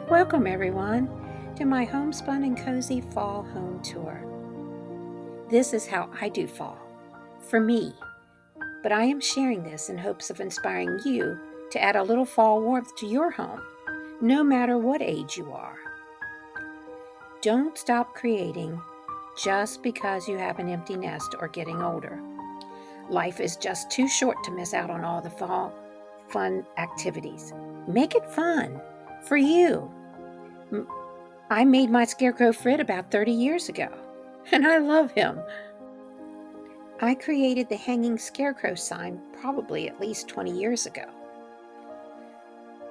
Welcome, everyone, to my homespun and cozy fall home tour. This is how I do fall, for me, but I am sharing this in hopes of inspiring you to add a little fall warmth to your home, no matter what age you are. Don't stop creating just because you have an empty nest or getting older. Life is just too short to miss out on all the fall fun activities. Make it fun for you. I made my scarecrow Fred about 30 years ago, and I love him. I created the hanging scarecrow sign probably at least 20 years ago.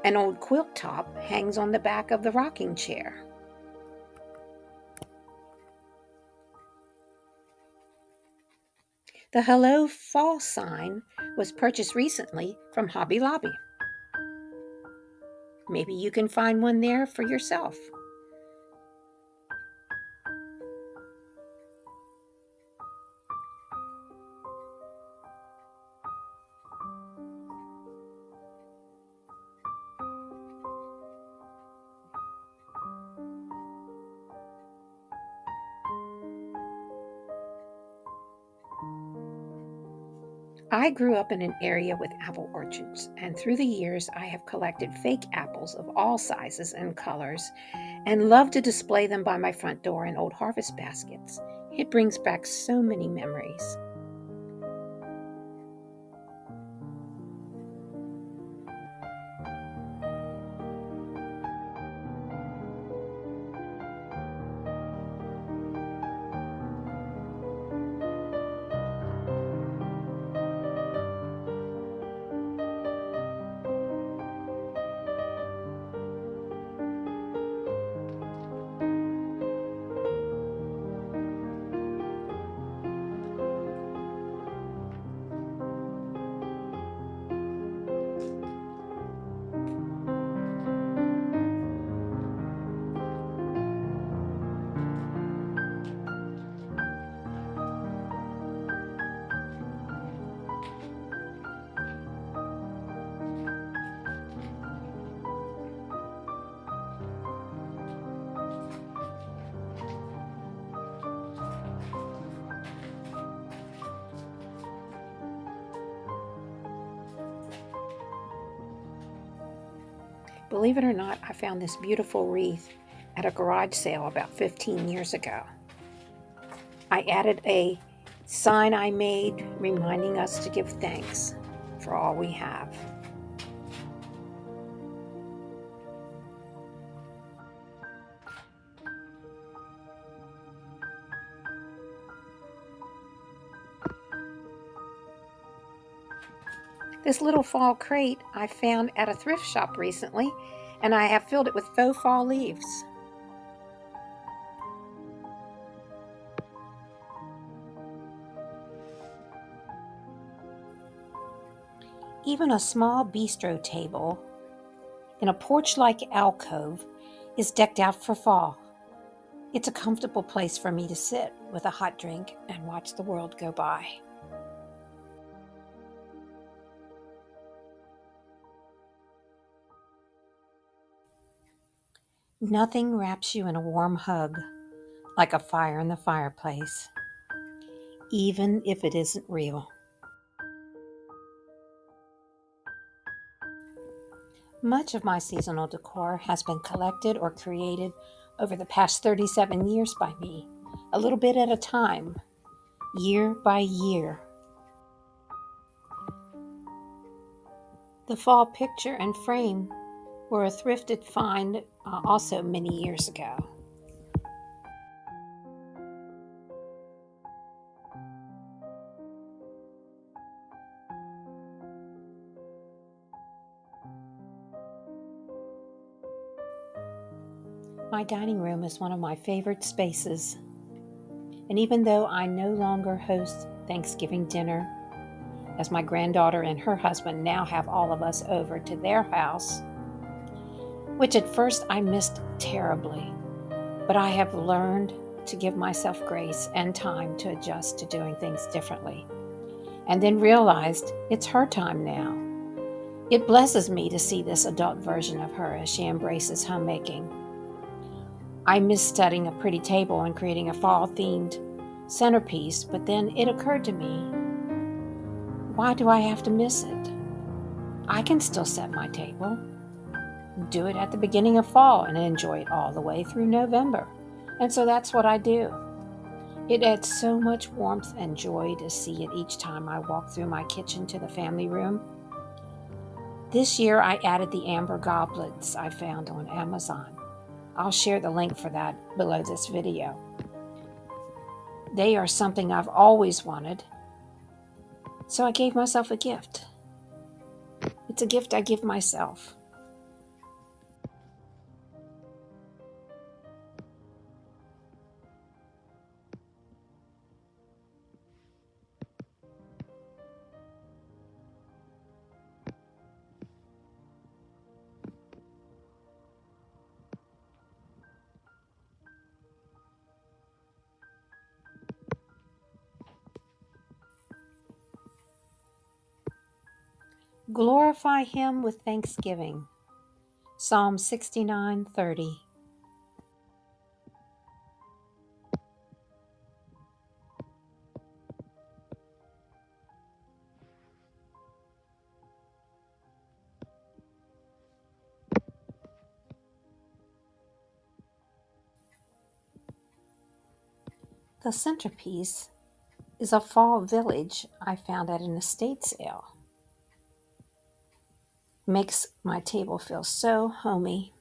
An old quilt top hangs on the back of the rocking chair. The Hello Fall sign was purchased recently from Hobby Lobby. Maybe you can find one there for yourself. I grew up in an area with apple orchards, and through the years I have collected fake apples of all sizes and colors and love to display them by my front door in old harvest baskets. It brings back so many memories. Believe it or not, I found this beautiful wreath at a garage sale about 15 years ago. I added a sign I made reminding us to give thanks for all we have. This little fall crate I found at a thrift shop recently, and I have filled it with faux fall leaves. Even a small bistro table in a porch-like alcove is decked out for fall. It's a comfortable place for me to sit with a hot drink and watch the world go by. Nothing wraps you in a warm hug like a fire in the fireplace, even if it isn't real. Much of my seasonal decor has been collected or created over the past 37 years by me, a little bit at a time, year by year. The fall picture and frame were a thrifted find also many years ago. My dining room is one of my favorite spaces, and even though I no longer host Thanksgiving dinner, as my granddaughter and her husband now have all of us over to their house, which at first I missed terribly, but I have learned to give myself grace and time to adjust to doing things differently, and then realized it's her time now. It blesses me to see this adult version of her as she embraces homemaking. I miss studying a pretty table and creating a fall-themed centerpiece, but then it occurred to me, why do I have to miss it? I can still set my table, do it at the beginning of fall, and enjoy it all the way through November. And so that's what I do. It adds so much warmth and joy to see it each time I walk through my kitchen to the family room. This year I added the amber goblets I found on Amazon. I'll share the link for that below this video. They are something I've always wanted, so I gave myself a gift. It's a gift I give myself. Glorify him with thanksgiving. Psalm 69:30. The centerpiece is a fall village I found at an estate sale. Makes my table feel so homey.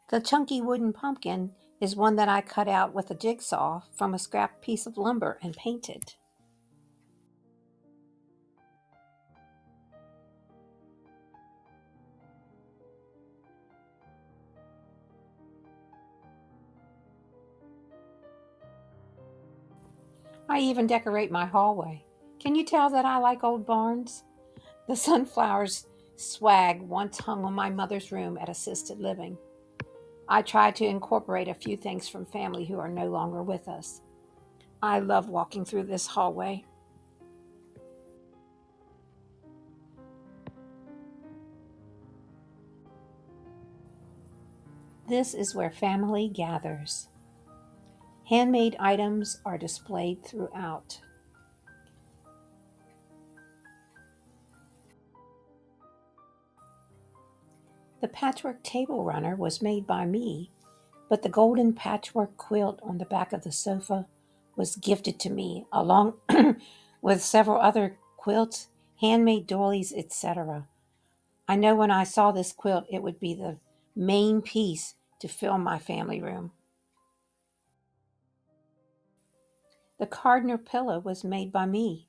The chunky wooden pumpkin is one that I cut out with a jigsaw from a scrap piece of lumber and painted. I even decorate my hallway. Can you tell that I like old barns? The sunflowers swag once hung on my mother's room at assisted living. I try to incorporate a few things from family who are no longer with us. I love walking through this hallway. This is where family gathers. Handmade items are displayed throughout. The patchwork table runner was made by me, but the golden patchwork quilt on the back of the sofa was gifted to me, along with several other quilts, handmade doilies, etc. I know when I saw this quilt, it would be the main piece to fill my family room. The Cardinal pillow was made by me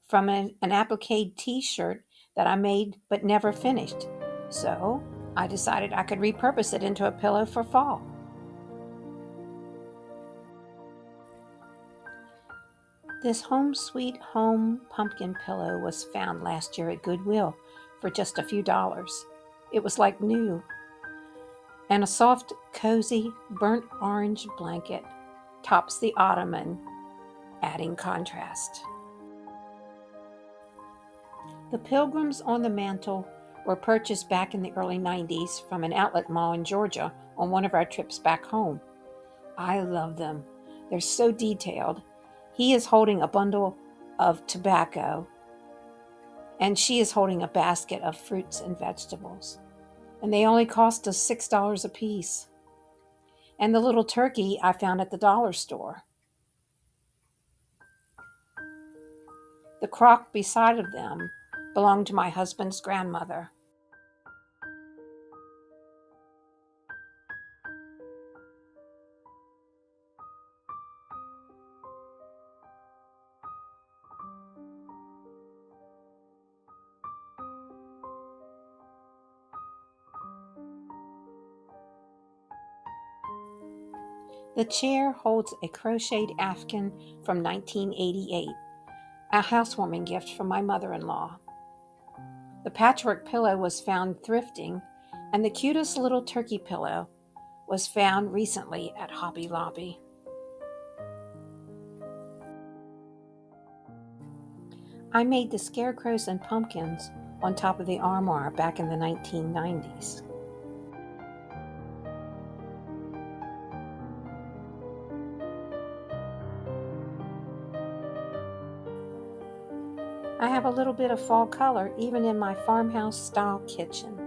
from an applique t-shirt that I made but never finished. So I decided I could repurpose it into a pillow for fall. This Home Sweet Home pumpkin pillow was found last year at Goodwill for just a few dollars. It was like new, and a soft, cozy, burnt orange blanket tops the ottoman, adding contrast. The pilgrims on the mantle were purchased back in the early 90s from an outlet mall in Georgia on one of our trips back home. I love them. They're so detailed. He is holding a bundle of tobacco, and she is holding a basket of fruits and vegetables. And they only cost us $6 a piece. And the little turkey I found at the dollar store. The crock beside of them belonged to my husband's grandmother. The chair holds a crocheted afghan from 1988, a housewarming gift from my mother-in-law. The patchwork pillow was found thrifting, and the cutest little turkey pillow was found recently at Hobby Lobby. I made the scarecrows and pumpkins on top of the armoire back in the 1990s. I have a little bit of fall color even in my farmhouse style kitchen.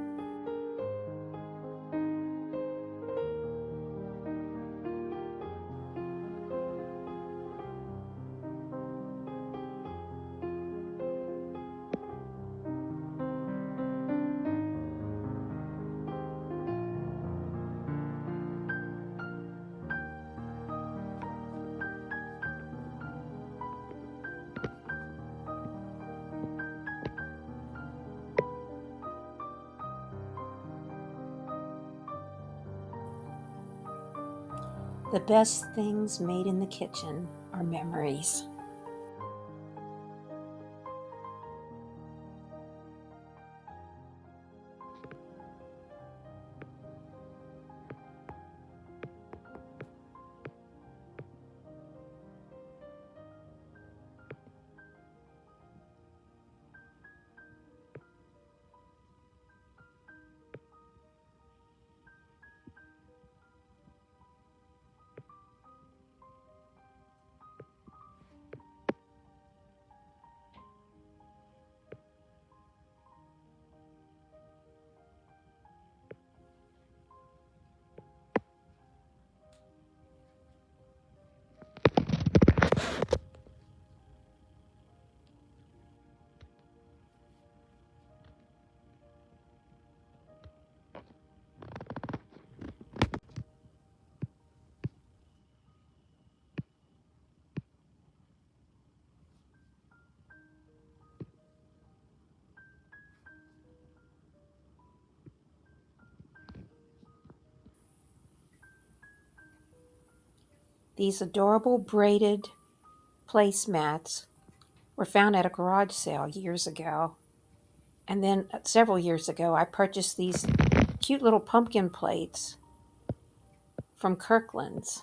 The best things made in the kitchen are memories. These adorable braided placemats were found at a garage sale years ago. And then several years ago, I purchased these cute little pumpkin plates from Kirkland's.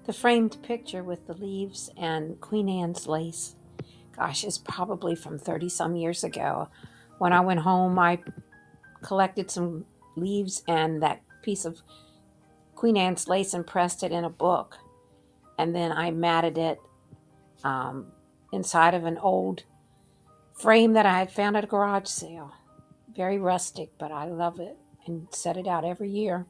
The framed picture with the leaves and Queen Anne's lace, gosh, is probably from 30 some years ago. When I went home, I collected some leaves and that piece of Queen Anne's lace and pressed it in a book. And then I matted it inside of an old frame that I had found at a garage sale. Very rustic, but I love it and set it out every year.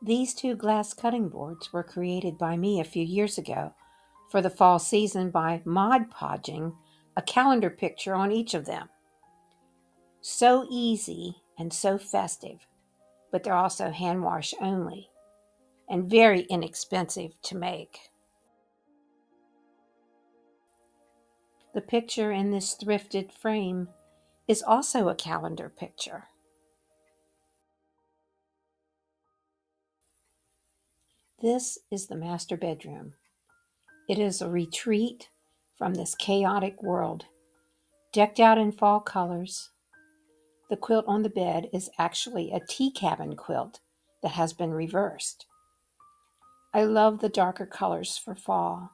These two glass cutting boards were created by me a few years ago for the fall season by Mod Podging a calendar picture on each of them. So easy and so festive, but they're also hand wash only and very inexpensive to make. The picture in this thrifted frame is also a calendar picture. This is the master bedroom. It is a retreat from this chaotic world, decked out in fall colors. The quilt on the bed is actually a tea cabin quilt that has been reversed. I love the darker colors for fall.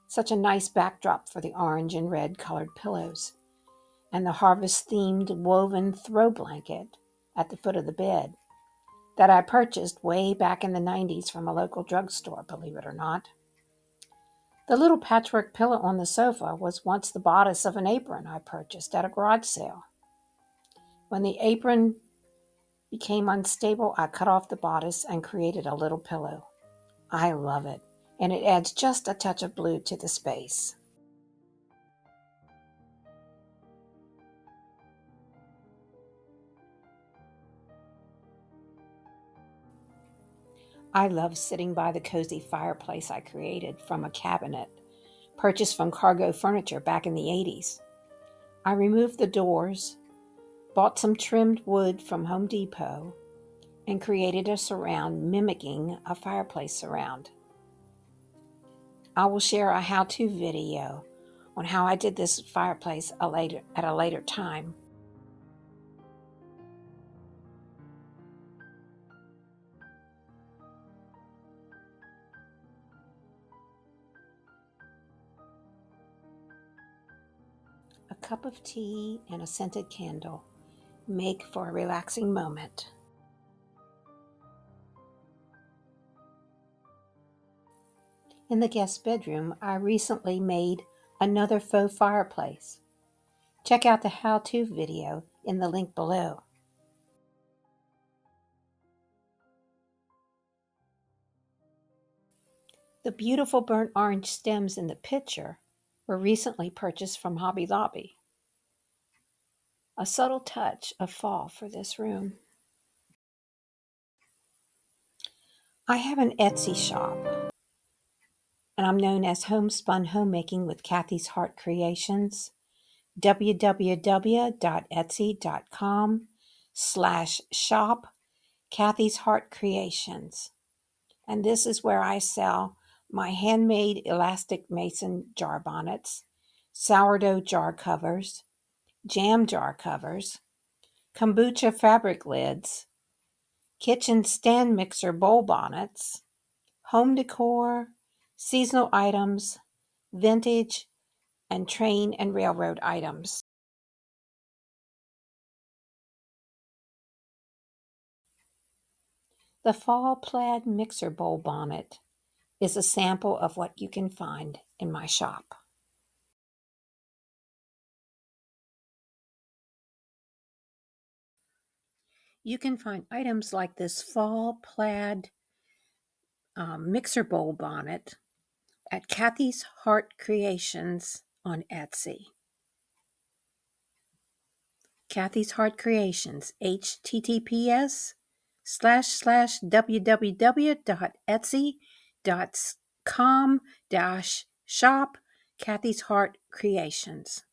Such a nice backdrop for the orange and red colored pillows, and the harvest-themed woven throw blanket at the foot of the bed that I purchased way back in the 90s from a local drugstore, believe it or not. The little patchwork pillow on the sofa was once the bodice of an apron I purchased at a garage sale. When the apron became unstable, I cut off the bodice and created a little pillow. I love it, and it adds just a touch of blue to the space. I love sitting by the cozy fireplace I created from a cabinet purchased from Cargo Furniture back in the 80s. I removed the doors, bought some trimmed wood from Home Depot, and created a surround mimicking a fireplace surround. I will share a how-to video on how I did this fireplace at a later time. A cup of tea and a scented candle make for a relaxing moment. In the guest bedroom, I recently made another faux fireplace. Check out the how-to video in the link below. The beautiful burnt orange stems in the picture were recently purchased from Hobby Lobby. A subtle touch of fall for this room. I have an Etsy shop, and I'm known as Homespun Homemaking with Kathy's Heart Creations. www.etsy.com/shop Kathy's Heart Creations. And this is where I sell my handmade elastic mason jar bonnets, sourdough jar covers, jam jar covers, kombucha fabric lids, kitchen stand mixer bowl bonnets, home decor, seasonal items, vintage, and train and railroad items. The fall plaid mixer bowl bonnet is a sample of what you can find in my shop. You can find items like this fall plaid mixer bowl bonnet at Kathy's Heart Creations on Etsy. Kathy's Heart Creations, https://www.etsy.com/shop Kathy's Heart Creations.